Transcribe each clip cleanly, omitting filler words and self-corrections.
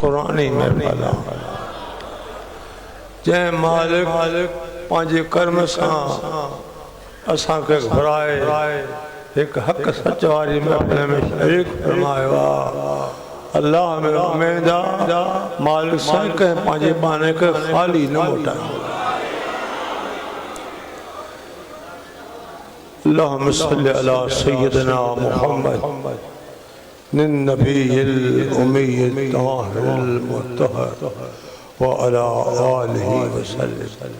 पुरानी महफिल जै मालिक पांजे कर्म से असा के घुराए एक हक सच वाली महफिल में शरीक फरमाया। अल्लाह में उम्मीदा मालिक सन के पांजे बाने के खाली न मोटा। अल्लाहुम्मा सल्लि अला सय्यिदना मुहम्मद नबिय्यिल उम्मिय्यित ताहिरिल मुत्तहर व अला आलिहि वसल्लम।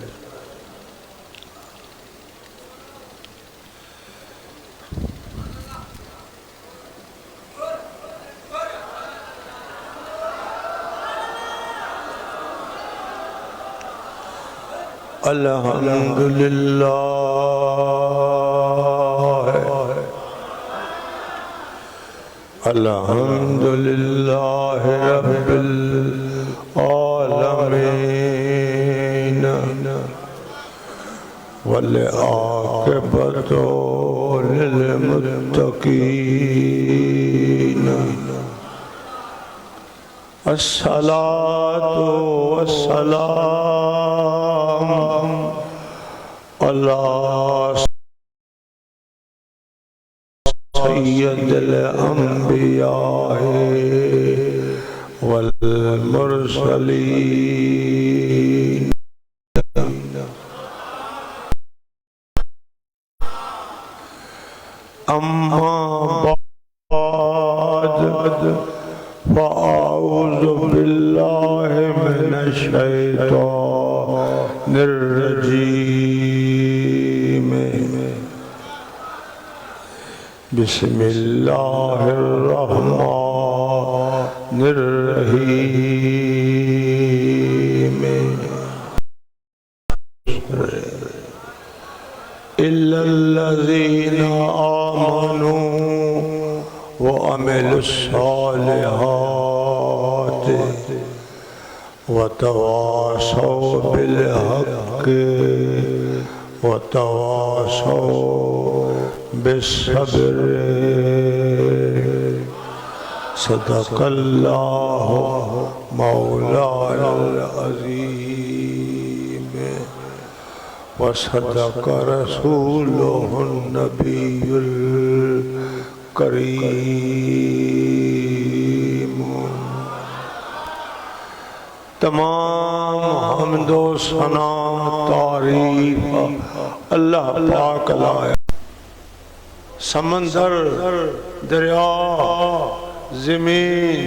अल्हम्दुलिल्लाह अल्हम्दुलिल्लाह रब्बिल आलमीन वल आक़िबतु लिल मुत्तक़ीन। अस्सलातु वस्सलाम अला सय्यिदिल अंबिया वल मुरसलीन। अम्मा बाद फ़अऊज़ु बिल्लाहि मिनश शैतानिर रजीम। बिस्मिल्लाहिर रहमानिर रहीम। इल्लल्लज़ीना आमनू व अमिलुस्सालिहात व तवासौ बिल हक़ व तवासौ बिस्सब्र। सदक़ल्लाहु मौलानाल अज़ीम व सदक़ रसूलुहुन नबियुल करीम। तमाम हम्दो सना तारीफ अल्लाह पाक लाया। समंदर दरिया ज़मीन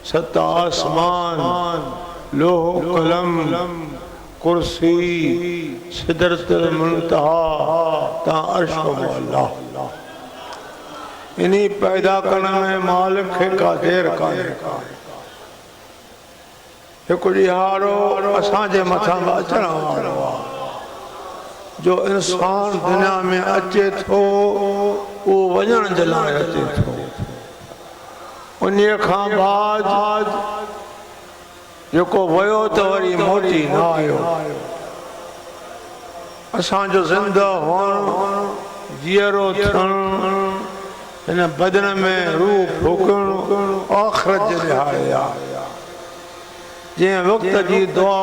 सत्ता आसमान लोह कलम कुर्सी सिदरतुल मुंतहा ता अर्श मौला। इन्हीं पैदा करने में मालिक का देर का एक ॾिहारो असांजे मथां अचण वारो आहे। जो इंसान दुनिया में अचे थो वो वञण जे लाइ अचे थो। उन्हीअ खां बाद जेको वयो त वरी मोटी न आयो। असांजो ज़िंदा हुअणु जीअरो थियणु इन बदन में रूह फूकणु आख़िरत जे ॾिहाड़े आहे। जंहिं वक़्त जी दुआ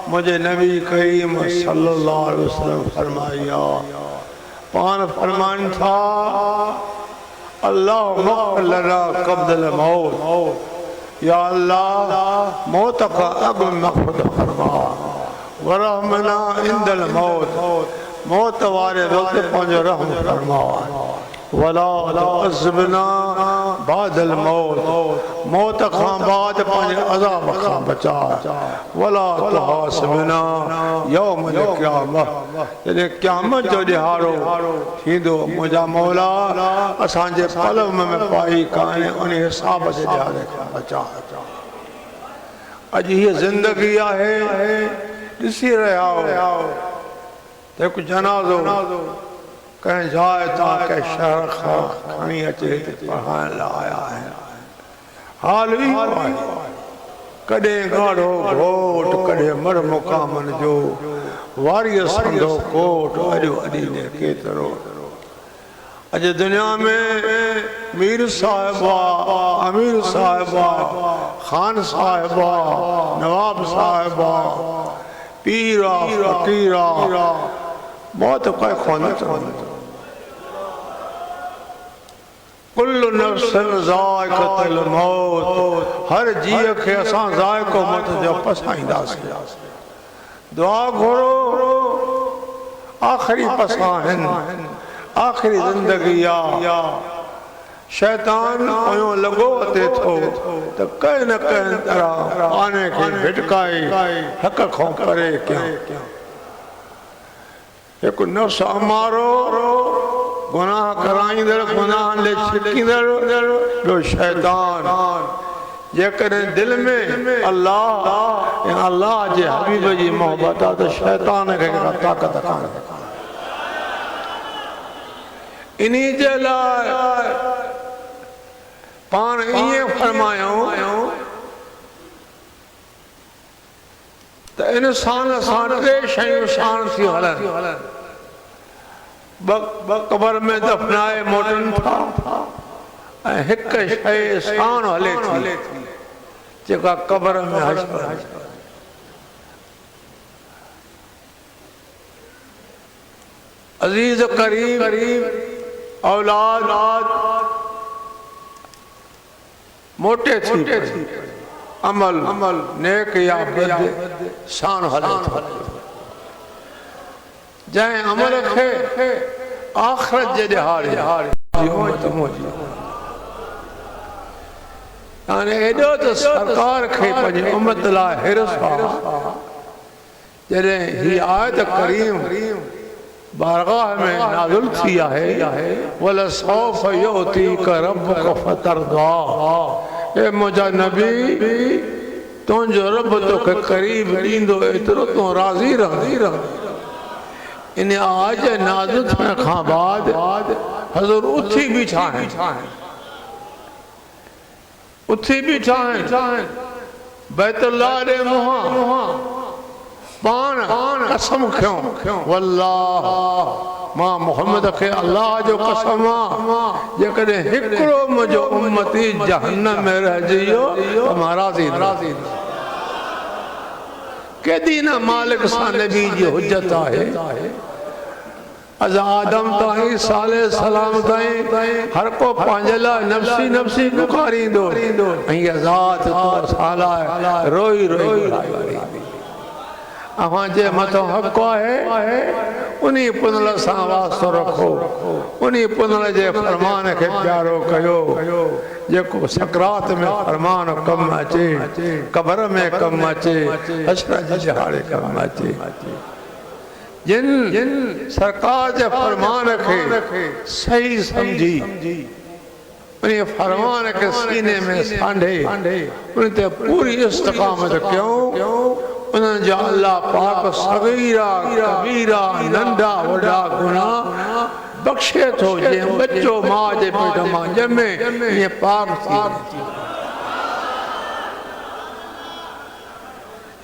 मुझे नबी करीम सल्लल्लाहु अलैहि वसल्लम फरमाया। पान फरमान था अल्लाह लना क़ब्ल मौत। या अल्लाह मौत का अग मग़फ़िरत फरमा वरहमना इंदल मौत। मौत वारे वक़्त पंहिंजो रहम फरमा। वला तुअज़्ज़िबना बादल मौत। मौत खां बाद पंहिंजे अज़ाब खां बचा। वला तुहासिबना यौमल क़यामह। जॾहिं क़यामत जो ॾिहाड़ो थींदो मुंहिंजा मौला असांजे पलव में पाई काने उन हिसाब जे ॾिहाड़े खां बचा। अॼु हीअ ज़िंदगी आहे ॾिसी रहिया आहियो त हिकु जनाज़ो कंहिं जाइ तां कंहिं शहर खां खणी अचे पढ़ाइण लाइ आया आहिनि। हाल इहो आहे कॾहिं ॻाढ़ो घोट कॾहिं मर मुक़ामनि जो वारीअ संदो कोट अॼु अॾीने केतिरो। अॼु दुनिया में मीर साहिबा, अमीर साहिबा, खान साहिबा, नवाब साहिबा, पीरा फकीरा, मौत कोई खोने तो कुल्लु नफ्सिन ज़ाइक़तुल मौत, हर जीव के असां ज़ाइक़ो मौत जो पसाईंदासीं। दुआ घुरो आखिरी पसाहन, आखिरी जिंदगी या शैतान ओयो लगो अते थो तो कहीं न कहीं तरह आने के भिटकाई हक खो करे क्या एक नफ्स अमारो गुनाह कराईंदड़ गुनाह ले छिकींदड़ ॿियो शैतान जेकॾहिं दिल में अल्लाह या अल्लाह जे हबीब जी मोहब्बत आहे त शैतान खे का ताक़त कान्हे। इन्ही जे लाइ पाण ईअं फरमायूं त इंसान सां टे शयूं शान थी हलनि, कबर में दफनाए मोटन था ऐं हिक शइ शान हले थी जेका कबर में हश्र। अजीज करीब औलाद मोटे थी अमल नेक या बद शान हले जै अमल खे आखिरत जे ॾिहाड़े यानी एॾो त सरकार खे पंहिंजी उम्मत लाइ हिरस आहे जॾहिं ही आयत करीम बारगाह में नाज़िल थी आहे वलसौफ युअतीका रब्बुका फतरदा, ए मुंहिंजा नबी तुंहिंजो रब तोखे करीब ॾींदो एतिरो तूं राज़ी रह। इन आज नाज़िल थियण खां बाद हज़ूर उथी बीठा आहिनि बैतुल्लाह ॾे मुंहां पाण कसम खयों वल्लाह मां मोहम्मद खे अल्लाह जो कसम आहे जेकॾहिं हिकिड़ो मुंहिंजो उम्मती जहन्नम में रहिजी वियो त मां राज़ी न। केॾी न मालिक सां नबी जी हुज्जत आहे। अज आदम ताईं साले सलाम ताईं हर को पंहिंजे लाइ नफ़्सी नफ़्सी पुकारींदो ऐं ज़ात तो साला रोई अवां जे मथां हक़ आहे उन्ही पुनल सां वास्तो रखो, उन्ही पुनल जे फरमान खे प्यारो कयो जेको सकरात में फरमान कम अचे, कबर में कम अचे, हश्र जे ॾिहाड़े कम अचे। जिन सरकार जे फरमान खे सही समझी उन्ही फरमान के सीने में सांढे उन ते पूरी इस्तकामत क्यों उन्हनि जा अल्लाह पाक सगीरा कबीरा नंढा वॾा गुनाह बख्शे थो। जीअं बच्चो मां जे पेट मां ॼमे ईअं पाक थी।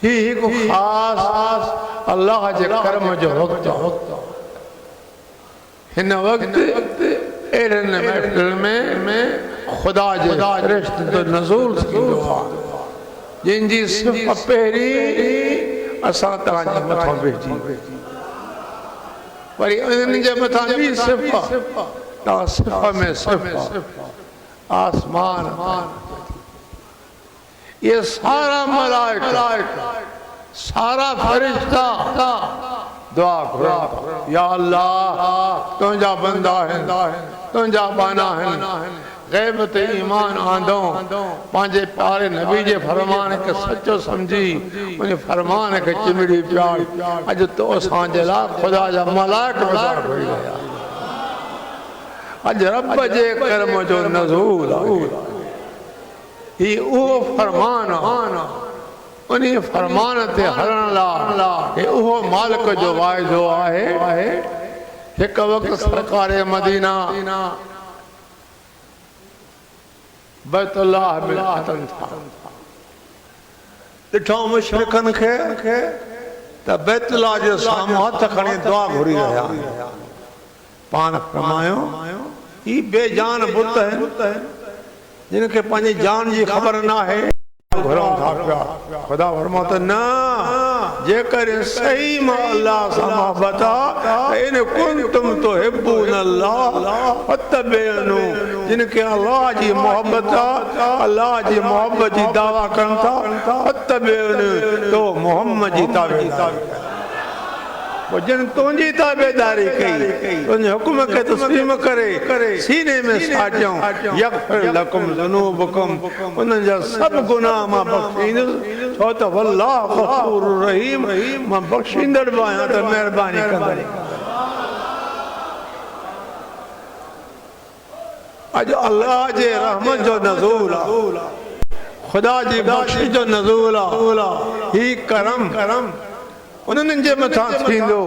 ही हिकु ख़ास अल्लाह जे करम जो वक़्तु। हिन वक़्तु अहिड़नि महफ़िल में ख़ुदा जे फ़रिश्ते नज़ूल थींदो आहे जिनजी सिफ़त पहिरीं असां तव्हांजे मथां भेजी वरी उन्हनि जे मथां ॿी सिफ़त सिफ़त में सिफ़त आसमान ये सारा मलाइका सारा फरिश्ता दुआ करो या अल्लाह तुंहिंजा बंदा आहिनि, तुंहिंजा बाना आहिनि। गैब ते ईमान आंदो पंहिंजे प्यारे नबी जे फरमान खे सचो समझी उन फरमान खे चिमड़ी प्यार अॼु तो असांजे लाइ ख़ुदा जा मलाइक बसार होई विया। अॼु रब जे करम जो नज़ूल आहे। ही उहो फरमान आहे उन्ही फरमान ते हलण लाइ उहो मालिक जो वाइदो आहे। हिकु वक़्तु सरकार मदीना बैतुल्लाह में आतन था ॾिठो मुशरिकनि खे त बैतुल्लाह जे साम्हूं हथ खणी दुआ घुरी रहिया। पाण फरमायो ये बेजान बुत है जिनके पानी जान जी खबर ना है घरों था प्या खुदा फरमाता ना जेकर सही में अल्लाह से मोहब्बत इन कुंतुम तो हिब्बून अल्लाह फत्तबिऊनी जिनके अल्लाह जी मोहब्बत अल्लाह जी मोहब्बत जी दावा करन था फत्तबिऊनी तो मोहम्मद जी ताबेदारी वो जिन तुझी ताबेदारी कई तुझे हुक्म के तस्लीम करे सीने में साजो यगफिर लकुम ज़ुनूबकुम उन जा सब गुनाह मां बख्शींदुस छो त वल्लाह गफूरुर रहीम मां बख्शींदड़ आहियां त मेहरबानी कंदड़ अज अल्लाह जे रहमत जो नज़ूल खुदा जी बख्शिश जो नज़ूल ही करम उन्हनि जे मथां थींदो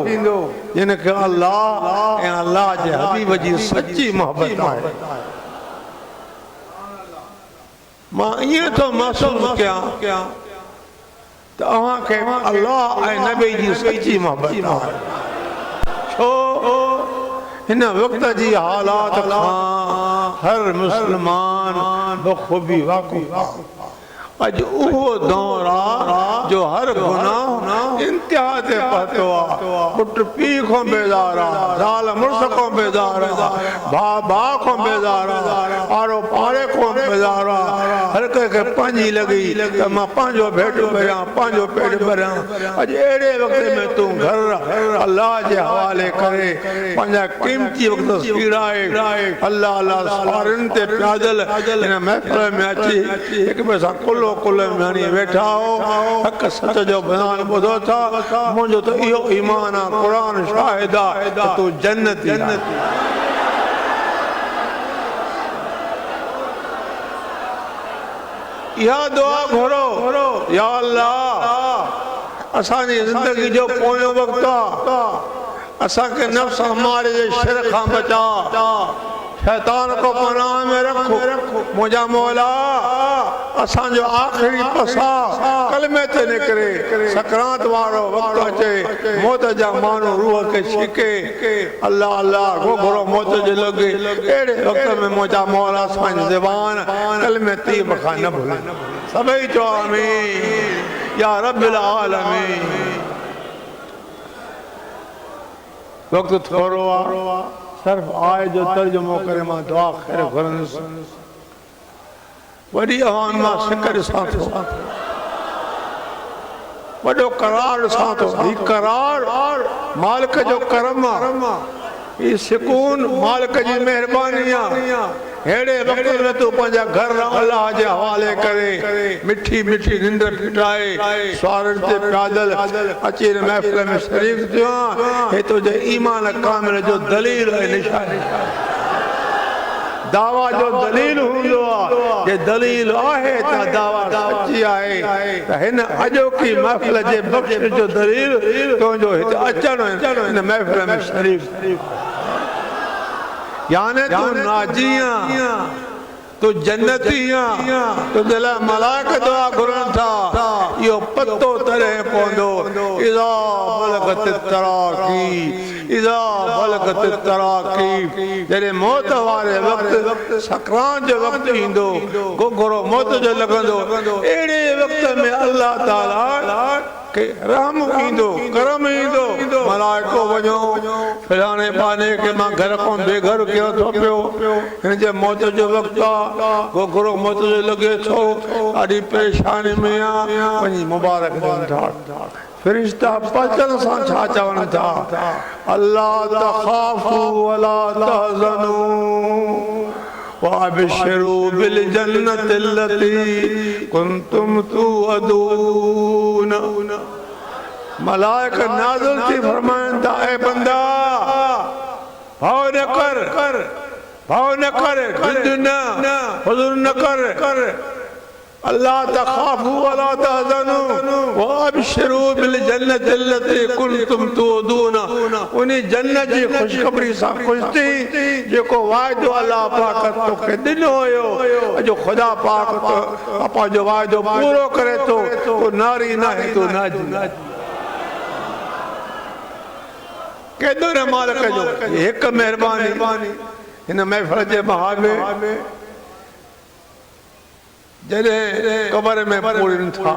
जिनखे अल्लाह ऐं अल्लाह जे हबीब जी सच्ची मोहब्बत आहे मां ईअं थो महसूस कयां त अव्हांखे अल्लाह ऐं नबी जी सच्ची मोहब्बत आहे छो हिन वक़्त जी हालात खां हर मुस्लमान बख़ूबी वाक़ुफ़ अज उहो दौर आ जो हर गुनाह इंतहा ते पहुतो आ पुट पी को बेज़ार आ ज़ाल मुर्स को बेज़ार आ भा को बेज़ार आ आरो पाड़े को बेज़ार आ हर के पंजी लगी त मां पांजो भेट भरियां पांजो पेट भरियां अज एड़े वक्त में तू घर अल्लाह जे हवाले करे पंजा कीमती वक्त सीड़ाए अल्लाह अल्लाह सारन ते प्यादल इन महफिल में अची एक बे सा कुल मानी बैठा हो हक सच जो बयान बुधो था मुझो तो इहो ईमान आ कुरान शाहिद आ तू जन्नती या दुआ घोरो या अल्लाह असानी जिंदगी जो पोयो वक्त आ असा के नफ्स हमारे जे शर खां बचा शैतान को पनाह में रखो मुझा मौला असा जो आखिरी पसा कलमे ते निकरे सकरात वारो वक्त अचे मौत जा मानो रूह के छिके अल्लाह अल्लाह घोघरो मौत जे लगे एड़े वक्त में मुझा मौला सान ज़बान कलमे तीब खा न भूले सभई चो आमीन या रब्बिल आलमीन वक्त थोरो आ सिर्फ आय जो तर्जुमो करे मां दुआ खैर घुरंदुस वडी अवान मां शिकर सां थो वडो करार सां थो ही करार मालिक जो करम आ ये सुकून मालिक जी मेहरबानी आ हेड़े वक्त में तू पंजा घर अल्लाह जे हवाले करे मिठी मिठी निंद फिटाए स्वारन ते प्यादल अची महफिल में शरीक थियो हे तो जे ईमान कामिल जो दलील है निशानी दावा जो दलील हुंदो आ जे दलील आहे त दावा सच्ची आहे त हिन अजो की महफिल जे बख्श जो दलील तो जो हिते अचण इन महफिल में शरीक यानी तू नाजिया तो जन्नतिया तो दिल मलाक दुआ घुरन था यो पत्तो तरह पोंदो इज़ा बलगत तराकी जरे मौत वाले वक्त सकरात जो वक्त इंदो गोगरो मौत जो लगंदो एड़े वक्त में अल्लाह ताला के रहम इंदो करम इंदो मलाइको वजो फिराने पाने के मां घर को बेघर कियो तो पियो इन जे मौत जो वक्त गोगरो मौत जो लगे छो आडी परेशानी में आ वनी मुबारक दिन था फरिश्ता पचन सा छा चवन था अल्लाह तखाफू वला तहज़नू वाबशिरू बिल जन्नति अल्लती कुंतुम तुअदून मलाइका नाज़िल थी फरमाइन था ए बंदा भाव न कर जिद न हुज़ुर न कर अल्लाह तखाफू वला तहज़नू वाबशिरू बिल जन्नति अल्लती कुंतुम तुअदून उनी जन्नत जी खुशखबरी सा खुश थी जेको वायदो अल्लाह पाक तोखे दिनो हुयो जो खुदा पाक तो अपा जो वायदो पूरो करे तो नारी ना है तो नाजी केदो रे मालिक जो एक मेहरबानी इन महफिल जे बहाने जॾहिं कब्र में पूरनि था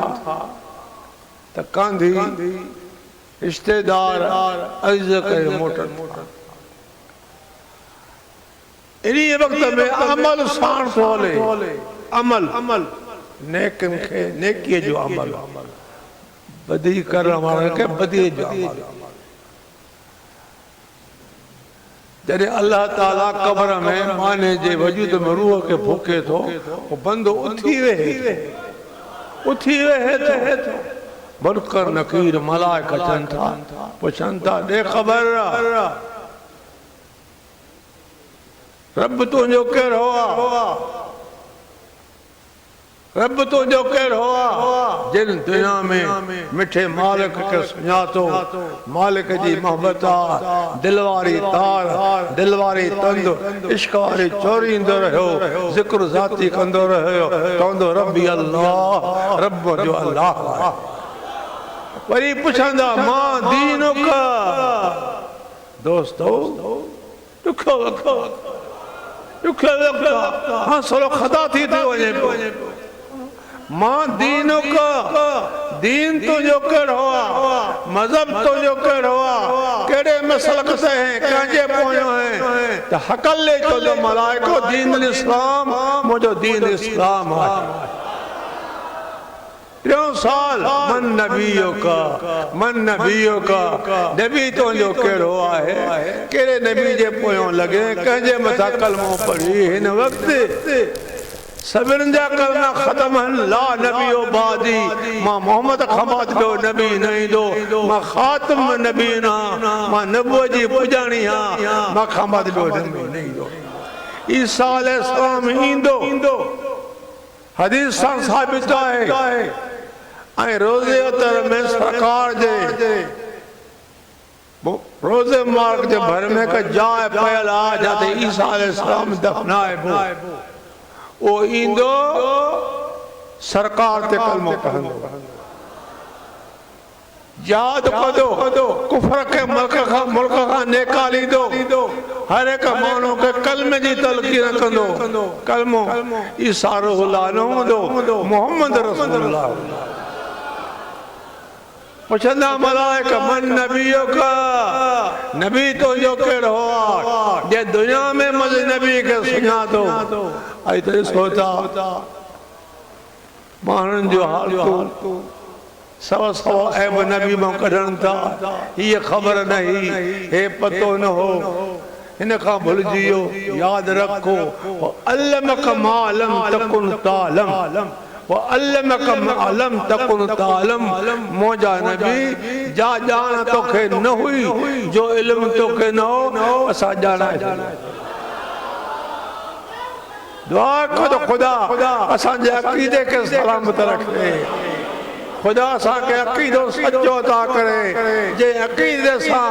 त कांधी रिश्तेदार अर्ज़ करे मोटनि था। इन्हीं वक्त में अमल साण थो हले, अमल नेकनि खे नेकीअ जो अमल, बदी करण वारनि खे बदी जो अमल। जॾहिं अल्लाह ताला कब्र में माने जे वजूद में रूह के फूके थो, वो बंदो उथी वेहे थो। मुनकर नकीर मलाइक अचनि था, पुछनि था ॾे ख़बर रब तुंहिंजो केरु हुआ, रब तुंहिंजो केरु हुआ, जिन दुनिया में मिठे मालिक खे सुञातो, मालिक जी मोहबत आ, दिल वारी तार, दिल वारी तंद, इश्क वारी चोरींदो रहियो, ज़िक्र ज़ाती कंदो रहियो, चवंदो रब्बी अल्लाह, रब जो अल्लाह। वरी पुछंदा मां दीनुक, दोस्तो ॾुखियो वक़्तु हौसलो ख़ता थी वञे पियो। मां दीनुक, दीन तुंहिंजो कहिड़ो हुआ, मज़हब तुंहिंजो कहिड़ो हुआ, कहिड़े मसलक से है, कंहिंजे पोयों है? त हक़ले चवंदो मलाइको दीन इस्लाम, मुंहिंजो दीन इस्लाम आहे। टियों साल मन नबियो का नबी तुंहिंजो कहिड़ो आहे, कहिड़े नबी जे पोयों लॻे, कंहिंजे मथां कलमो पढ़ी। हिन वक़्तु सभिनि जा कलमा ख़तम आहिनि। ला नबियो बादी, मां मोहम्मद खां बाद ॿियो नबी न ईंदो, मां ख़ातिम नबी आहियां, मां नबूअ जी पुॼाणी आहियां, मां खां बाद ॿियो नबी न ईंदो। ईसा अलैहिस्सलाम ईंदो, हदीस सां साबित आहे। ऐं रोज़े अतर में सरकार जे रोज़े मुबारक जे भर में हिकु जाइ पयल आहे जिते ईसा अलैहिस्सलाम दफ़नाइबो। वो ईंदो, सरकार ते कलमो पढ़ंदो, याद कंदो, कुफर के मुल्क खां निकालींदो, हर एक माण्हू खे कलमे जी तलक़ीन कंदो। कलमो ईसा रूहुल्लाह न हूंदो, मोहम्मद रसूलुल्लाह। पुछंदा मलाइक मन नबियो का, नबी तुंहिंजो कहिड़ो हुआ, जे दुनिया में मज़े नबी खे सुञातो। ऐं त ॾिसो था माण्हुनि जो हालतूं, सवा ऐब नबी मां कढनि था, हीअ ख़बर न हुई, हे पतो न हो, हिन खां भुलिजी वियो। यादि रखो अल्लमक मा लम तकुन तालम, वो अल्लमक मा लम तकुन तालम, मौजा नबी जा ॼाण तोखे न हुई, जो इल्म तोखे न हो असां ॼाणाए। दुआ करो खुदा असांजे अक़ीदे खे सलामत रखे, खुदा असांखे अक़ीदो सचो अता करे, जे अक़ीदे सां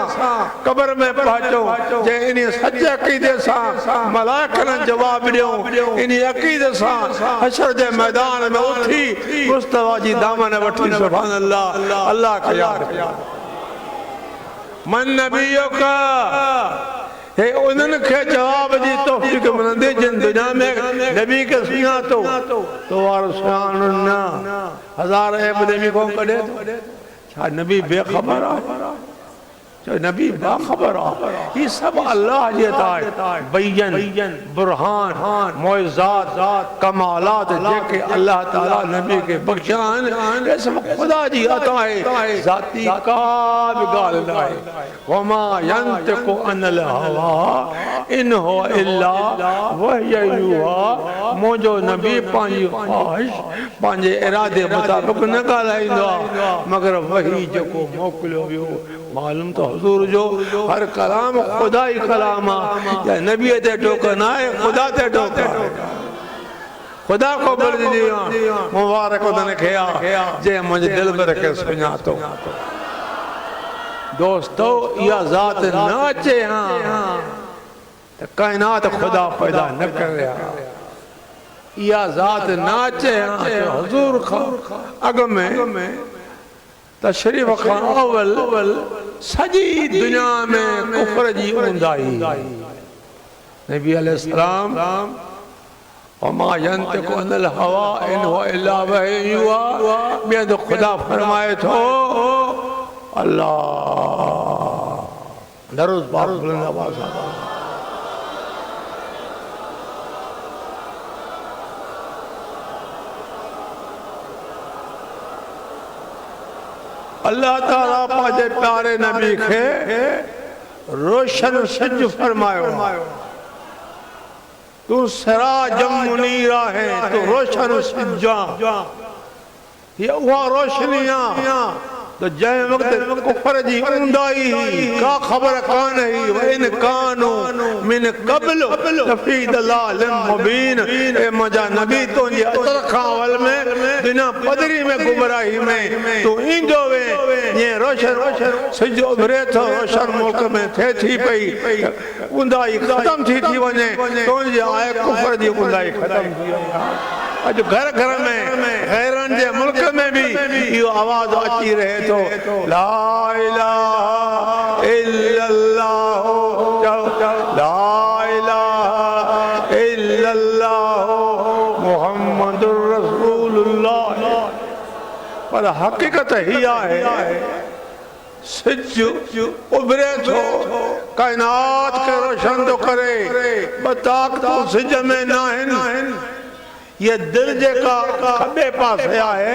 कब्र में पहुचो, जे इन सचे अक़ीदे सां मलाइकनि जवाब ॾियो, इन अक़ीदे सां हशर जे मैदान में उथी मुस्तफा जी दामन वठी सुभान अल्लाह, अल्लाह खे याद कयो। मन नबियो का, हे उन्हनि खे जवाब जी तौफ़ीक़ मिलंदी जिन दुनिया में नबी खे सुञातो, तो वारो सुञाणो न। हज़ार ऐब नबी खां कढे थो, छा नबी बेख़बर आहे? नबी बाखबर आहे। ये सब अल्लाह जे ताए बैयन बुरहान मौइज़ात कमालात जेके अल्लाह ताला नबी के बख्शिया आहिनि, ये सब खुदा जी अता है, ज़ाती का भी गाल न आहे। वमा यंतिकु अनिल हवा इन हुवा इल्ला वहयु यूहा, मुंहिंजो नबी पंहिंजी ख़्वाहिश पंहिंजे इरादे मुताबिक़ न ॻाल्हाईंदो आहे, मगर वही जेको मोकिलियो वियो। मालूम तो हुजूर जो हर कलाम खुदा ही कलाम है, या नबी ते टोकन है, खुदा ते टोकन है। खुदा को बर्दी दिया मुबारक उन्होंने किया जे मुझे दिल में रखे सुञातो। दोस्तों यह जात नाचे हाँ तो कायनात खुदा पैदा न कर रहा, यह जात नाचे हाँ तो हुजूर का अग में तशरीफ खां अवल सजी दुनिया में कुफर जी ऊंदाई, नबी अलैहिस्सलाम वमा यंतिकु अनिल हवा इन हुवा इल्ला वही युहा, ॿिए तो खुदा फरमाए थो अल्लाह दरुद पाक बुलंद आवाज़ सां अल्लाह ताला पांजे प्यारे नबी खे रोशन सिज फरमायो, तू सिराजम मुनीरा है, तू रोशन सिजा, ये उहा रोशनिया तो जै वक्त कुफर जी ऊंदाई का खबर कान है व इन कानो मिन कबल लफी दलाल मुबीन। ए मजा नबी तो ये अतर खावल में बिना पदरी में गुमराही में तू इंदो वे ये रोशन सिज उभरे तो रोशन मुल्क में थे थी पई ऊंदाई खत्म थी वने तो ये आए कुफर जी ऊंदाई खत्म थी। अज घर घर में गैरन जे मुल्क में भी यो आवाज अची रहे तो ला इलाहा इल्लल्लाह, ला इलाहा इल्लल्लाह मुहम्मदुर रसूलुल्लाह। पर हकीकत ही है सिज उभरे थो कायनात के रोशन तो करे बताक तो सिज में नाहिन। ये दिल जेका खबे पास है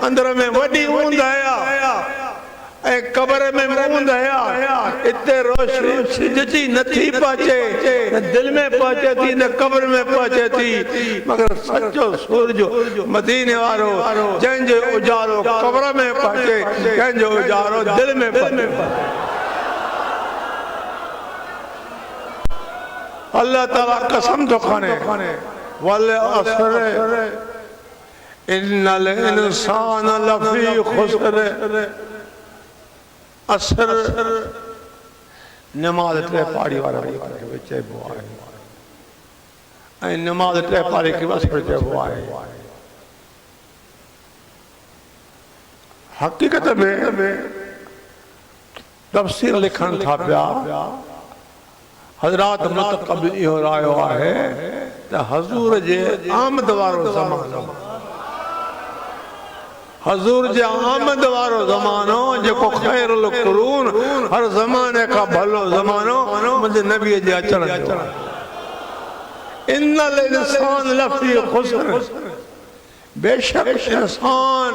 अंदर में वडी ऊंद है कबर में ऊंद है इतने रोशनी सिज जी नथी पहुंचे न दिल में पहुंचे थी न कबर में पहुंचे थी, मगर सच्चो सूरज मदीने वारो जंहिंजो उजारो कबर में पहुंचे जंहिंजो उजारो दिल में पहुंचे। अल्लाह ताला कसम तो खाने वल असर इन्नल इंसान लफी खुसर। असर नमाज टे पाड़ी वाला चइबो आहे ऐं नमाज टे पाड़ी खे असर चइबो आहे। हकीकत में तफसीर लिखण था पिया हज़रात मुतक़ब इहो रायो आहे त हज़ूर जे आमद वारो ज़मानो, हज़ूर जे आमद वारो ज़मानो जेको ख़ैरुल क़ुरून हर ज़माने का भलो ज़मानो मुंहिंजे नबीअ जे अचण जो। इन्नल इंसान लफ़ी खुसर, बेशक इंसान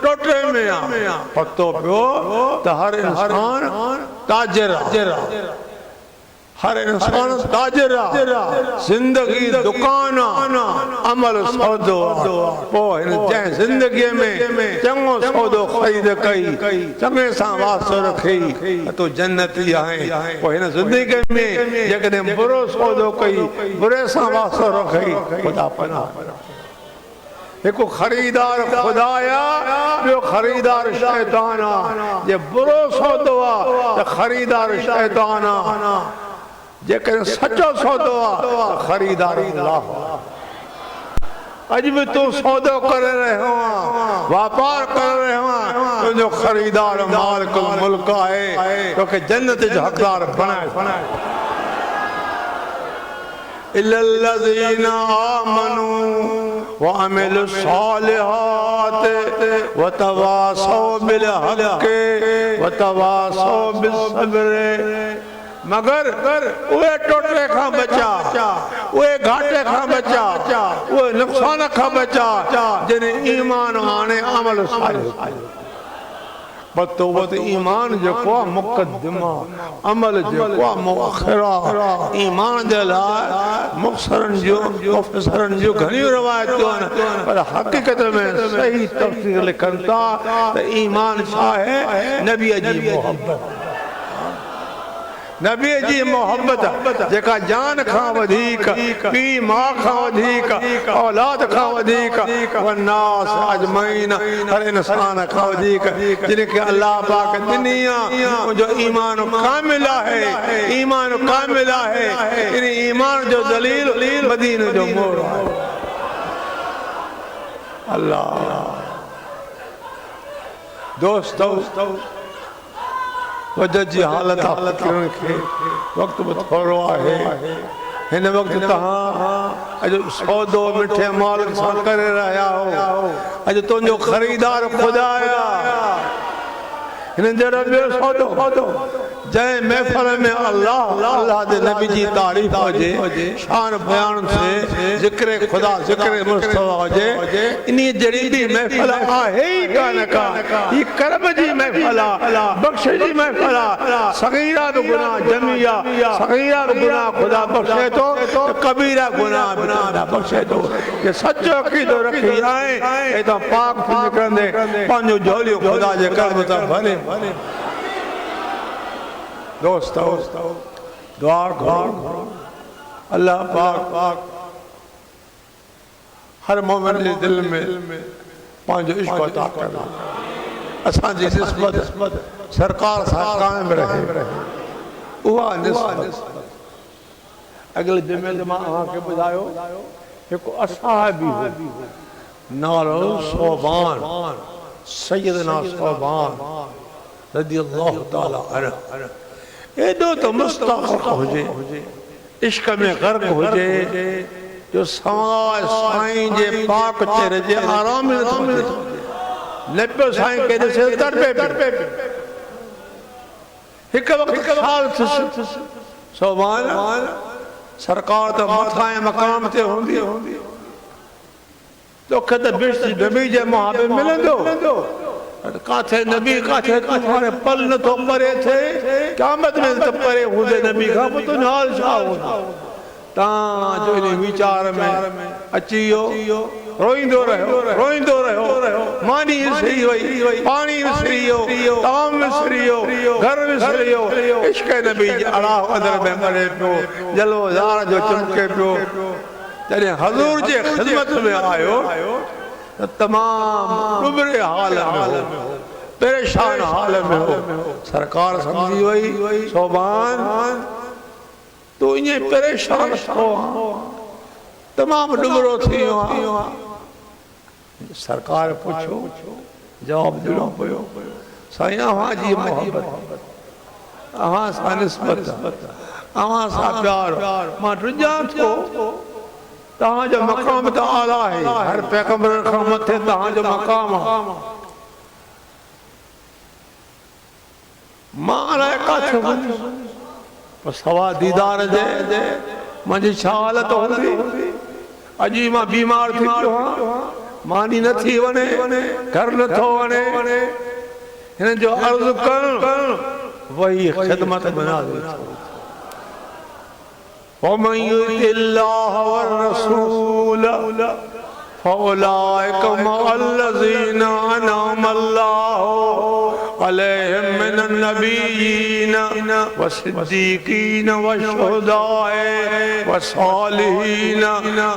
टोटे में आ पतो पियो त हर इंसान ताजिर हर इंसान ताजिर जिंदगी दुकान अमल सौदो पो जंहिं जिंदगी में चङो सौदो ख़रीद कई चङे सां वास्तो रखी तो जन्नती आहे। पोइ हिन जिंदगी में जेकॾहिं बुरो सौदो कई बुरे सां वास्तो रखी ख़ुदा पनाह। एक खरीदार खुदाया ॿियो खरीदार शैतान आहे। जे बुरो सौदो आहे त खरीदार शैतान आहे, जेकॾहिं सचो सौदो आहे त खरीदार अल्लाह। अज भी तू सौदो कर रहे हो व्यापार कर रहे हो तुझो खरीदार मालिकुल मुल्क आहे तोखे जन्नत जो हक़दार बनाए। इल्लल्लज़ीना आमनू व अमिलुस सालिहात व तवासौ बिल हक़ व तवासौ बिस सब्र। मगर उहे टोटे खां बचा, उहे घाटे खां बचा, उहे नुक़सान खां बचा जिन्हें ईमान आने अमल सालिह। बतौबत ईमान जेको आहे मुक़दमा, अमल जेको आहे मुअखिरा। ईमान जे लाइ मुफ़सरनि जो मुफ़सरनि जो घणियूं रवायतूं आहिनि, पर हक़ीक़त में सही तफ़सीर लिखनि था त ईमान छा आहे? नबीअ जी मोहब्बत। नबी जी मोहब्बत जेका जान खां वधीक, पी मां खां वधीक, औलाद खां वधीक, वन्नास अजमईन हर इंसान खां वधीक जिनके अल्लाह पाक दुनिया जो ईमान कामिल है, ईमान कामिल है। इन ईमान जो दलील मदीने जो मोर है। अल्लाह दोस्तों वजह जी हालत खे वक्त भी थोड़ो है। हिन वक्त अज सौदो मिठे मालिक सां करे रहा हो। अज तुझो खरीदार खुदा हिन जरा सौदो जय महफिल में अल्लाह दे नबी जी तारीफ होजे, शान बयान से जिक्र खुदा जिक्र मुस्तफा होजे, इनी जड़ी भी महफिल आहे ही कान का। ये करम जी महफिल बख्श जी महफिल सगीरा तो गुनाह जमिया सगीरा तो गुनाह खुदा बख्शे तो कबीरा गुनाह बिना बख्शे तो। ये सच्चो अकीदो रखी आए ए तो पाक निकरंदे पांजो झोलियो खुदा जे कर्म ता भरे। दोस्तों दुआ करो अल्लाह पाक हर मोमिन के दिल में पांचो इश्क अता करे, असा जी निस्बत सरकार सां कायम रहे। उहा निस्बत अगले जुमे मां आके बुधायो एक असहाबी हो नालो सोबान सैयदना सोबान रज़ियल्लाहु ताला अन्हु। एडो तो मुस्तग़रक़ होजे, इश्क में गर्क होजे जो सवाए साईं जे पाक चेहरे जे आराम में न पियो साईं के ॾिसे तड़पे हिक वक्त ख़्याल थियुसि सोभान सरकार तो मथां मकाम ते हूंदी तोखे त बिश नबी जे मुहाबे मिलंदो काथे नबी काथे तुम्हारे पल न तो परे थे क़यामत में तो परे हुंदे नबी का तो हाल छा होंदो। ता जो इन विचार में अचियो रोइंदो रहो मानी विसरी वई पानी विसरियो ताम विसरियो घर विसरियो इश्क नबी अड़ा अंदर में मरे पियो जलो ज़ार जो चमके पियो। जॾहिं हज़ूर जे ख़िदमत में आयो तमाम डुबरे हाल में हो, परेशान हाल में हो। सरकार समझी वही सोबान तो इने परेशान हो तमाम डुबरो थी। सरकार पूछो जवाब दिनो पियो साईं अवां जी मोहब्बत अवां सां निस्बत अवां सां प्यार मां रुझां थो तहां जो मकाम तो आला है हर पैगंबर खां मथे तहां जो मकाम मां अलाए काथे पर सवा दीदार जे मुंहिंजी छा हालत हूंदी। अॼु मां बीमार थी पियो आहियां मानी न थी वञे घर नथो वञे हिन जो अर्ज़ु करणु वही ख़िदमत बना वमन युतिल्लाह वरसूल फउलाइक मअल्लज़ीना अनअमल्लाहु अलैहिम मिनन नबिय्यीन वसिद्दीकीन वशुहदाए वसालिहीन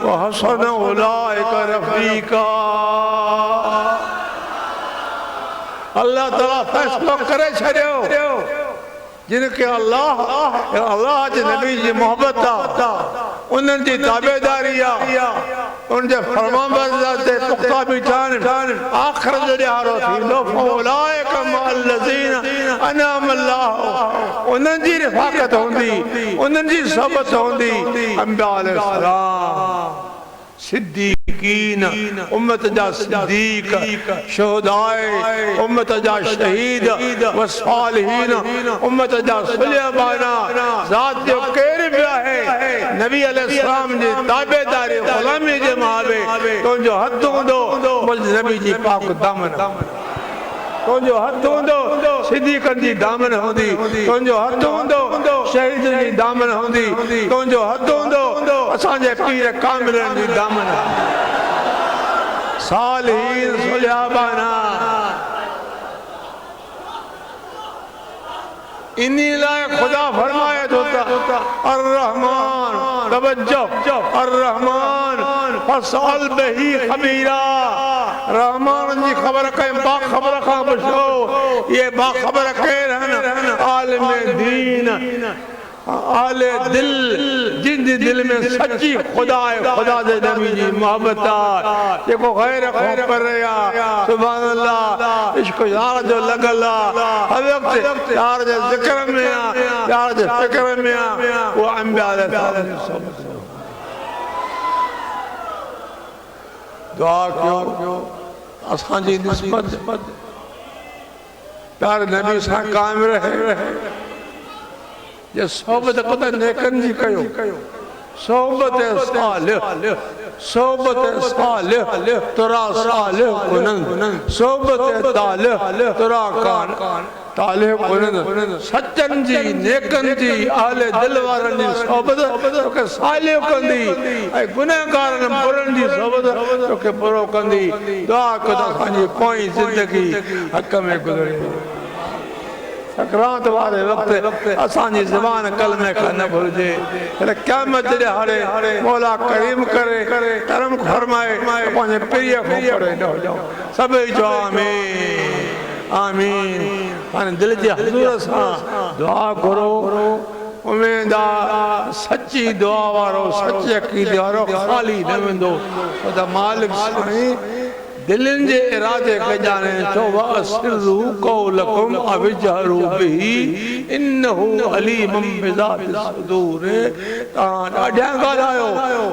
वहसन उलाइक रफ़ीका। अल्लाह ताला फैसलो करे छड़ियो जिनके अल्लाह जे नबी जी मोहब्बत उन्हनि जी ताबेदारी उनके फरमाबरदारी ते पुख्ता बीठान आखिर जो ॾियारो थींदो फउलाइक मअल्लज़ीना अनअमल्लाहु उन्हनि जी रिफ़ाक़त हूंदी उन्हनि जी सोबत हूंदी अंबिया अलैहिस्सलाम सिद्दीकीन उम्मत जा सिद्दीक शुहदाए उम्मत जा शहीद वसालिहीन उम्मत जा सुलेमाना ज़ात जो केर भी है नबी अलैहिस्सलाम जी ताबेदारी गुलामी जे मावे तुझो हथ हूंदो मुंहिंजे नबी जी पाक दामन तुझो हथ हूंदो सिद्दीकन जी दामन हूंदी तुझो हथ हूंदो शहीद जी दामन हूंदी तुझो हथ हूंदो असांजे पीर कामिलन जी दामन सालिहीन सुलेमाना। इन्हीं लाए खुदा फरमाए होता अर रहमान तवज्जो अर रहमान फसल बही खबीरा रहमान जी खबर कहीं बाखबर खां पुछो ये बाखबर केर हन आलिम दीन आले दिल जिन दिल में सच्ची खुदा है, खुदा दे नबी जी मोहब्बत आ जेको गैर खौफ कर रहा सुभान अल्लाह इश्क यार जो लगला हर वक्त यार जे जिक्र में आ यार जे फिक्र में आ वो अंबिया दे दुआ कयो असां जी निस्बत प्यारे नबी सां कायम रहे ये सोबत खुदा नेकन जी कयो सोबत सालिह तुरा सालिह कुनन सोबत तालिह तुरा कान तालिह कुनन सच्चन जी नेकन जी आले दिल वारन जी सोबत के सालिह कंदी ए गुनहगारन बुरन जी सोबत के पुरो कंदी दुआ खुदा असांजी पोई जिंदगी हक में गुज़रे सकरात वाले वक्त असांजी ज़बान कलमे का न भुलजे क़यामत जे हारे मौला करीम करे करम फरमाए पंहिंजे प्रिय को पढ़े न जाओ सभई जो आमीन आमीन हाणे दिल जे हुज़ूर सां दुआ करो उम्मीद आ सच्ची दुआ वारो सच्चे अक़ीदे वारो ख़ाली न वेंदो खुदा मालिक साईं दिलन जे इरादे के जाने तो वअस्रु कौलकुम अवजहरु बिही इन्नहु अलीमुम बिज़ातिस सुदूर ॾाढा ॻाल्हायो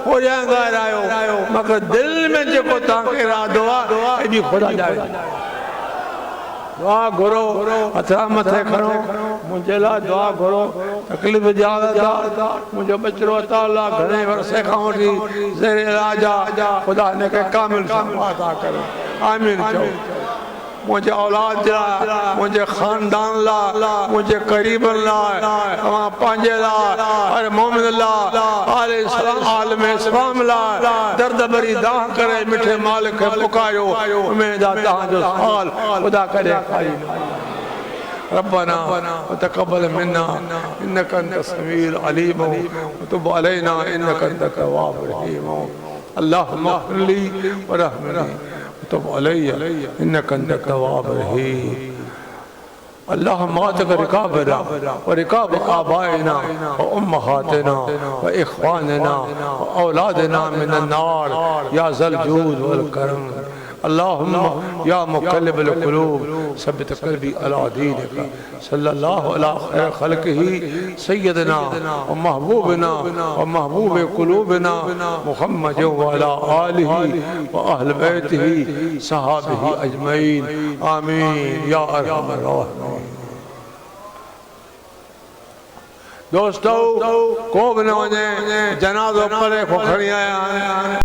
हो ॻाल्हायो मगर दिल में जेको तव्हांखे इरादो आहे एॾी ख़ुदा ॼाणे दुआ घुरो हथा मथे खणो मुंहिंजे लाइ दुआ घुरो तकलीफ़ जी हालत आहे मुंहिंजो बचिरो अता अल्लाह घणे वरसे खां वठी ज़ेर इलाज आहे ख़ुदा हिन खे कामिल अता करे आमीन चओ मुझे औलाद लाइ मुझे खानदान लाइ मुझे करीबन लाइ तव्हां पंहिंजे लाइ हर मोमिन लाइ आले इस्लाम आलम इस्लाम लाइ दर्द भरी दाह करे मिठे मालिक खे पुकारियो उम्मीद आहे तव्हांजो सुवाल ख़ुदा करे खाई रब्बना वतक़ब्बल मिन्ना इन्नक अंत समीउल अलीम वतुब अलैना इन्नक अंत तव्वाबुर रहीम अल्लाहुम्मा इग़फिर ली वरहमनी वतुब अलैया इन्नक अंत तव्वाबुर रहीम अल्लाहुम्मा अतिक रिकाबना व रिकाब आबाइना व उम्महातिना व इख्वानिना व औलादिना मिनन नार या ज़ल जूद वल करम अल्लाहुम्मा या मुक़ल्लिबल क़ुलूब सब्बित क़ल्बी अला दीनिका सल्लल्लाहु अला खैर खल्क़िही सय्यदना व महबूबना व महबूब क़ुलूबिना मुहम्मद व अला आलिही व अहल बैतिही सहाबिही अजमईन आमीन या अरहमर राहिमीन। दोस्तों को भी न वञे जनाज़ो परे को खणी आया